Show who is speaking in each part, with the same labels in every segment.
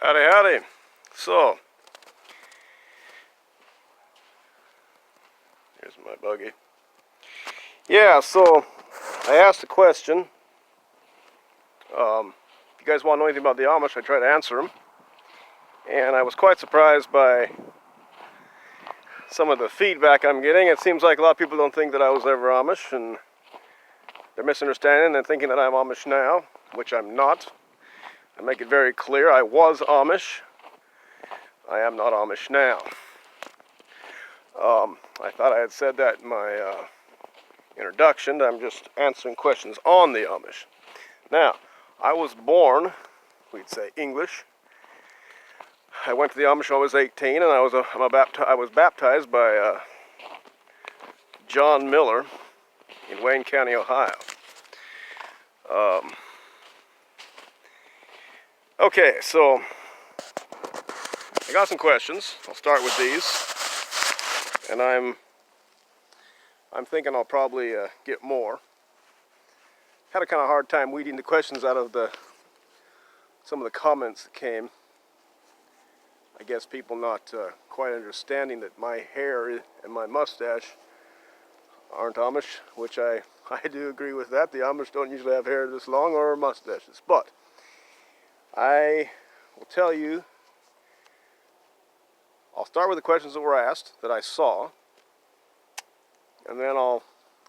Speaker 1: Howdy, howdy. So, here's my buggy. Yeah, so I asked a question. If you guys want to know anything about the Amish, I try to answer them. And I was quite surprised by some of the feedback I'm getting. It seems like a lot of people don't think that I was ever Amish, and they're misunderstanding and thinking that I'm Amish now, which I'm not. I make it very clear, I was Amish. I am not Amish now. I thought I had said that in my introduction. I'm just answering questions on the Amish. Now, I was born, we'd say English. I went to the Amish when I was 18, and I was baptized by John Miller in Wayne County, Ohio. Okay, so I got some questions. I'll start with these, and I'm thinking I'll probably get more. Had a kind of hard time weeding the questions out of some of the comments that came. I guess people not quite understanding that my hair and my mustache aren't Amish, which I do agree with that. The Amish don't usually have hair this long or mustaches. But I will tell you, I'll start with the questions that were asked that I saw, and then I'll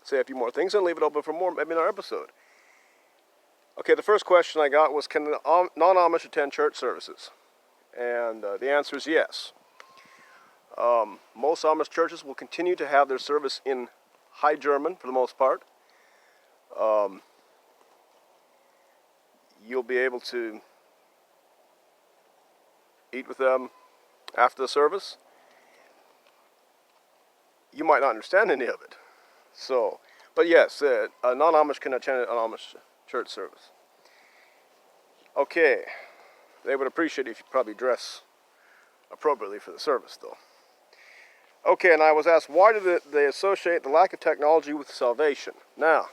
Speaker 1: say a few more things and leave it open for more, maybe in our episode. Okay, the first question I got was, can the non-Amish attend church services? And the answer is yes. Most Amish churches will continue to have their service in High German for the most part. You'll be able to eat with them after the service. You might not understand any of it. So, but yes, a non-Amish can attend an Amish church service. Okay, they would appreciate it if you probably dress appropriately for the service, though. Okay, and I was asked, why do they associate the lack of technology with salvation? Now,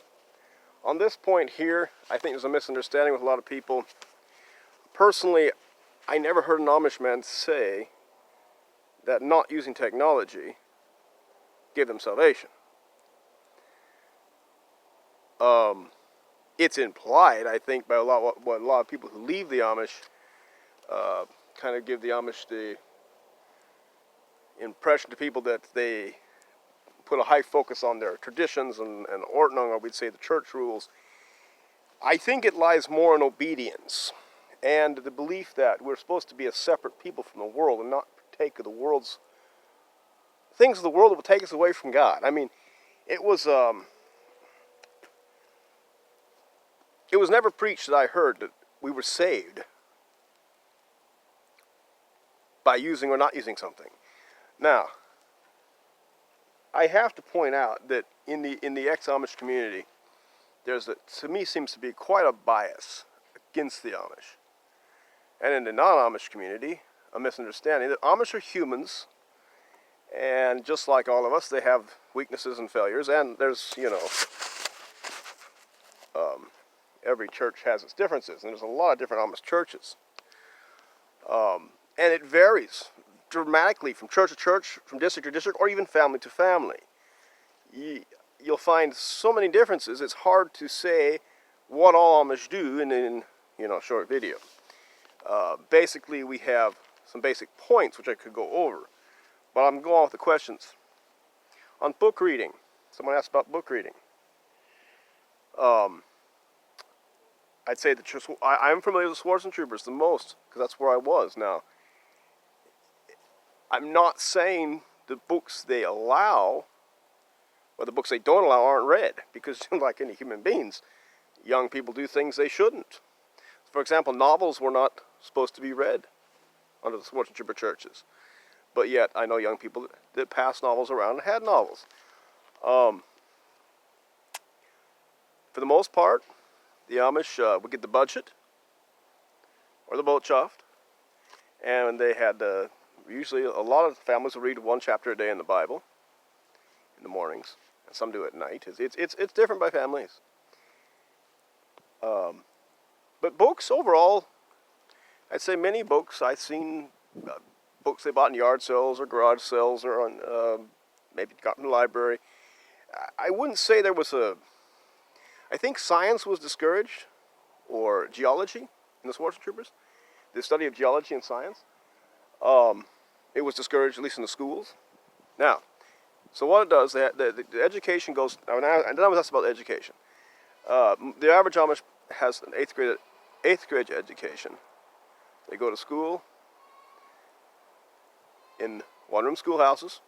Speaker 1: on this point here, I think there's a misunderstanding with a lot of people. Personally, I never heard an Amish man say that not using technology gave them salvation. It's implied, I think, by a lot of people who leave the Amish kind of give the Amish the impression to people that they put a high focus on their traditions and Ordnung, or we'd say the church rules. I think it lies more in obedience and the belief that we're supposed to be a separate people from the world and not partake of the world's things of the world that will take us away from God. I mean, it was never preached that I heard that we were saved by using or not using something. Now, I have to point out that in the ex-Amish community, to me seems to be quite a bias against the Amish. And in the non-Amish community, a misunderstanding that Amish are humans, and just like all of us, they have weaknesses and failures, and there's, every church has its differences, and there's a lot of different Amish churches. And it varies dramatically from church to church, from district to district, or even family to family. You'll find so many differences, it's hard to say what all Amish do in a short video. Basically, we have some basic points which I could go over, but I'm going on with the questions. On book reading, someone asked about book reading. I'd say I'm familiar with the Swords and Troopers the most, because that's where I was. Now, I'm not saying the books they allow, or the books they don't allow, aren't read, because like any human beings, young people do things they shouldn't. For example, novels were not supposed to be read under the Swords and Trooper churches, but yet I know young people that passed novels around and had novels. For the most part, the Amish would get the budget or the boat chuffed, and they had usually a lot of families will read one chapter a day in the Bible in the mornings, and some do it at night. It's different by families. But books overall, I'd say many books. I've seen books they bought in yard sales or garage sales or on maybe got from the library. I wouldn't say there was a... I think science was discouraged, or geology in the Swartzen Troopers. The study of geology and science. It was discouraged, at least in the schools. Now, so what it does, the education goes... And then I was asked about the education. The average Amish has an eighth grade education. They go to school in one-room schoolhouses.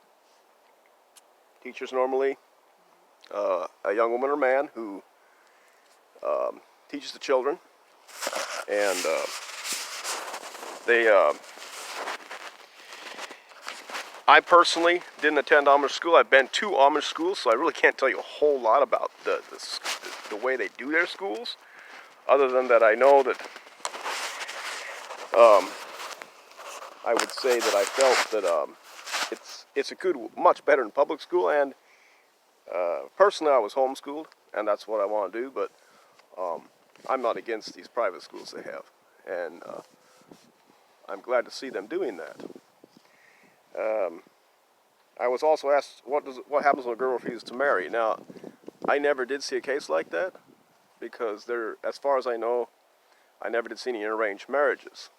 Speaker 1: Teachers normally a young woman or man who teaches the children, and I personally didn't attend Amish school. I've been to Amish schools, so I really can't tell you a whole lot about the way they do their schools, other than that I know that I would say that I felt that it's a good, much better than public school, and personally I was homeschooled, and that's what I want to do, but I'm not against these private schools they have, and I'm glad to see them doing that. I was also asked, what happens when a girl refuses to marry? Now, I never did see a case like that, because as far as I know, I never did see any arranged marriages.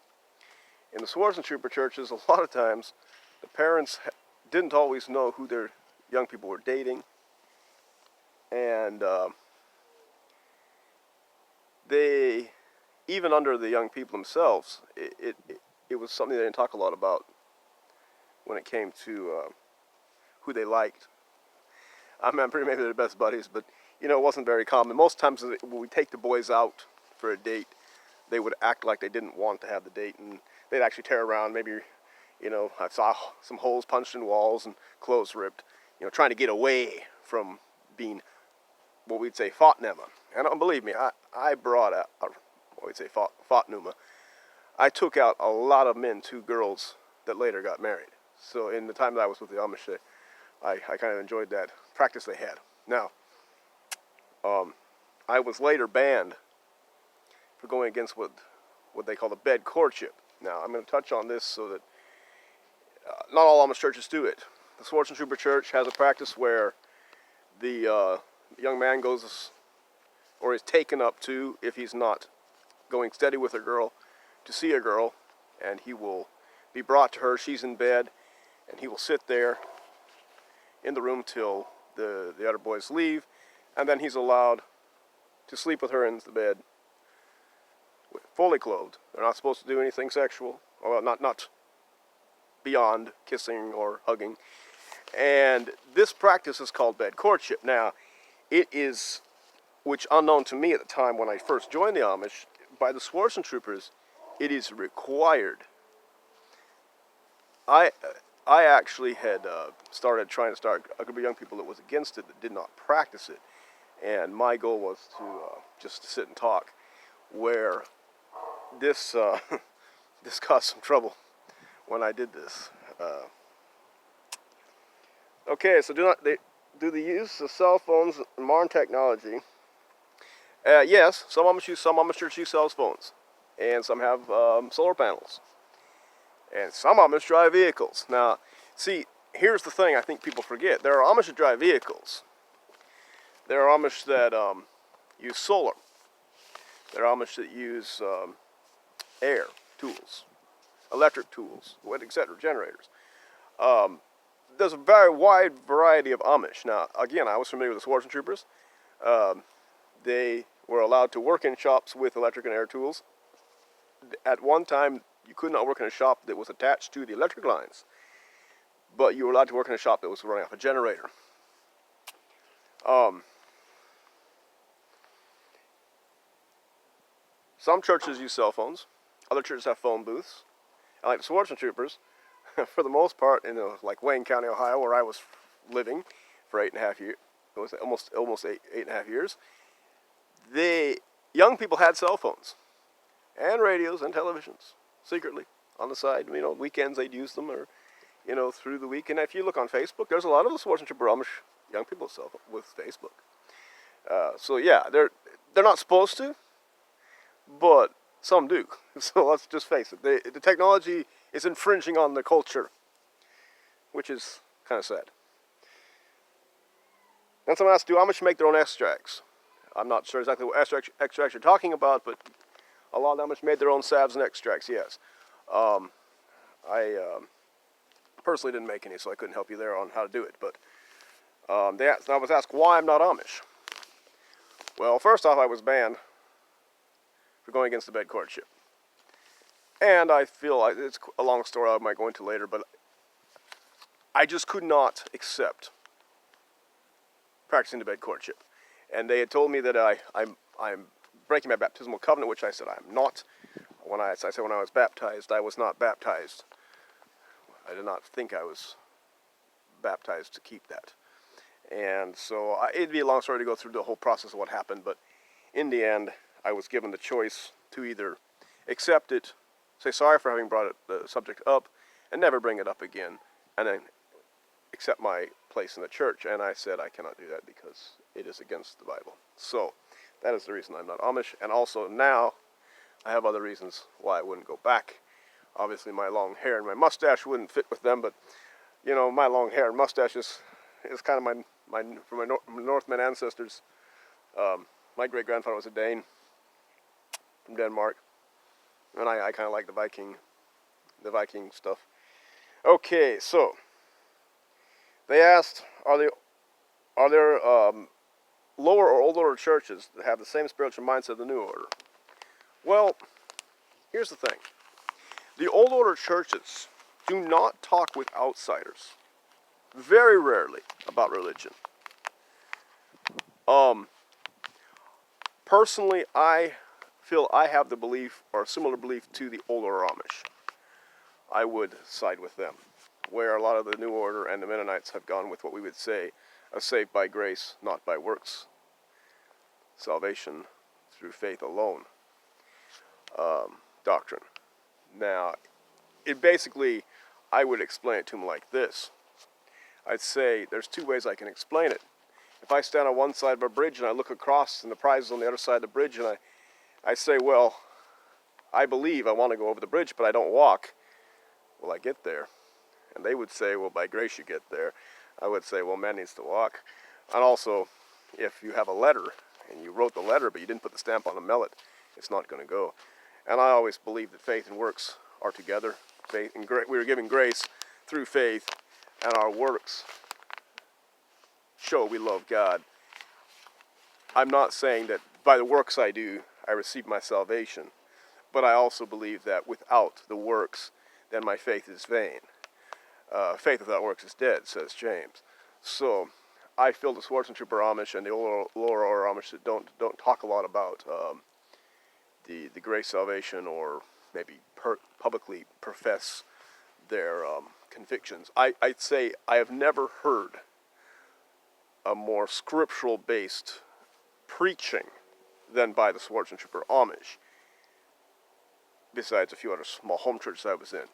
Speaker 1: In the Swartzen Trooper churches, a lot of times, the parents didn't always know who their young people were dating, and they, even under the young people themselves, it was something they didn't talk a lot about when it came to who they liked. I remember maybe they're the best buddies, but you know, it wasn't very common. Most times when we take the boys out for a date, they would act like they didn't want to have the date, and they'd actually tear around. Maybe, you know, I saw some holes punched in walls and clothes ripped, you know, trying to get away from being what we'd say Fotnema. And believe me, I brought out, what we'd say Fotnuma. I took out a lot of men to girls that later got married. So in the time that I was with the Amish, I kind of enjoyed that practice they had. Now, I was later banned for going against what they call the bed courtship. Now, I'm going to touch on this so that not all Amish churches do it. The Swartzen Trooper Church has a practice where the young man goes, or is taken up to, if he's not going steady with a girl, to see a girl, and he will be brought to her. She's in bed, and he will sit there in the room till the other boys leave, and then he's allowed to sleep with her in the bed, fully clothed. They're not supposed to do anything sexual, or not beyond kissing or hugging. And this practice is called bed courtship. Now, it is, which unknown to me at the time when I first joined the Amish, by the Swartzen Troopers, it is required. I actually had started trying to start a group of young people that was against it, that did not practice it. And my goal was to just to sit and talk, where this this caused some trouble when I did this. Okay, so do the use of cell phones and modern technology? Yes, some Amish churches use cell phones, and some have solar panels, and some Amish drive vehicles. Now, see, here's the thing I think people forget. There are Amish that drive vehicles. There are Amish that use solar. There are Amish that use air tools, electric tools, etc., generators. There's a very wide variety of Amish. Now, again, I was familiar with the Swartzen Troopers. They were allowed to work in shops with electric and air tools. At one time, you could not work in a shop that was attached to the electric lines, but you were allowed to work in a shop that was running off a generator. Some churches use cell phones. Other churches have phone booths. And like the Swartzen Troopers, for the most part, in like Wayne County, Ohio, where I was living for 8.5 years, it was almost 8.5 years, the young people had cell phones and radios and televisions secretly on the side. You know, weekends they'd use them, or you know, through the week. And if you look on Facebook, there's a lot of the Swartzen Trooper Amish young people with Facebook. So yeah, they're not supposed to, but Some do. So let's just face it. The technology is infringing on the culture, which is kind of sad. Then someone asked, do Amish make their own extracts? I'm not sure exactly what extracts you're talking about, but a lot of Amish made their own salves and extracts, yes. I personally didn't make any, so I couldn't help you there on how to do it. But I was asked why I'm not Amish. Well, first off, I was banned for going against the bed courtship. And I feel like it's a long story I might go into later, but I just could not accept practicing the bed courtship. And they had told me that I'm breaking my baptismal covenant, which I said I'm not. When I said when I was baptized, I was not baptized. I did not think I was baptized to keep that. And so it'd be a long story to go through the whole process of what happened, but in the end, I was given the choice to either accept it, say sorry for having brought the subject up, and never bring it up again, and then accept my place in the church. And I said I cannot do that because it is against the Bible. So that is the reason I'm not Amish. And also now I have other reasons why I wouldn't go back. Obviously my long hair and my mustache wouldn't fit with them, but you know, my long hair and mustache is kind of from my Northman ancestors. My great grandfather was a Dane from Denmark, and I kind of like the Viking stuff. Okay, so they asked, are there lower or old order churches that have the same spiritual mindset of the new order? Well, here's the thing. The old order churches do not talk with outsiders, very rarely, about religion. Personally, I feel I have the belief, or a similar belief to the old order Amish. I would side with them, where a lot of the New Order and the Mennonites have gone with what we would say a saved by grace, not by works, salvation through faith alone doctrine. Now, it basically, I would explain it to them like this. I'd say there's two ways I can explain it. If I stand on one side of a bridge and I look across and the prize is on the other side of the bridge, and I say, well, I believe I want to go over the bridge, but I don't walk. Will I get there? And they would say, well, by grace you get there. I would say, well, man needs to walk. And also, if you have a letter, and you wrote the letter, but you didn't put the stamp on the mallet, it's not going to go. And I always believe that faith and works are together. Faith and we are giving grace through faith, and our works show we love God. I'm not saying that by the works I do, I receive my salvation, but I also believe that without the works, then my faith is vain. Faith without works is dead, says James. So I feel the Swartzentruber Amish and the lower order Amish that don't talk a lot about the grace salvation, or maybe publicly profess their convictions. I'd say I have never heard a more scriptural-based preaching than by the Swartzentruber Amish, besides a few other small home churches I was in.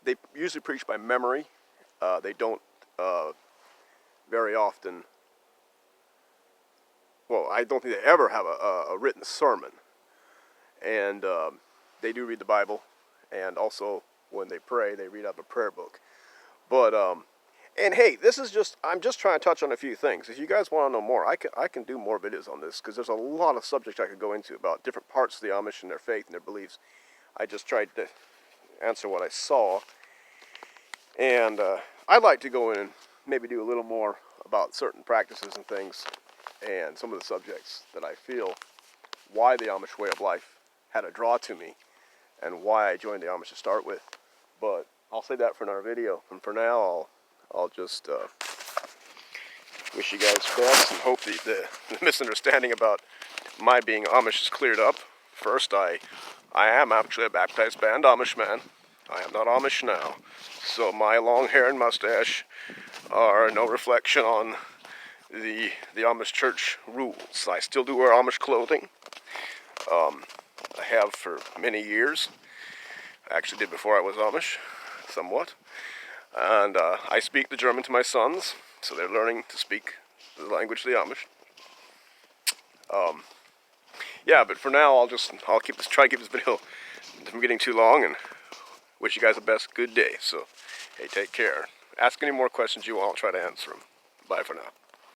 Speaker 1: They usually preach by memory. They don't very often, well, I don't think they ever have a written sermon. And they do read the Bible, and also when they pray, they read out a prayer book. But, and hey, I'm just trying to touch on a few things. If you guys want to know more, I can do more videos on this, because there's a lot of subjects I could go into about different parts of the Amish and their faith and their beliefs. I just tried to answer what I saw. And I'd like to go in and maybe do a little more about certain practices and things, and some of the subjects that I feel why the Amish way of life had a draw to me, and why I joined the Amish to start with. But I'll save that for another video. And for now, I'll just wish you guys best, and hope that the misunderstanding about my being Amish is cleared up. First, I am actually a baptized band Amish man. I am not Amish now, so my long hair and mustache are no reflection on the Amish church rules. I still do wear Amish clothing. I have for many years. I actually did before I was Amish, somewhat. And I speak the German to my sons, so they're learning to speak the language of the Amish. Yeah, but for now, I'll try to keep this video from getting too long, and wish you guys the best good day. So, hey, take care. Ask any more questions you want, I'll try to answer them. Bye for now.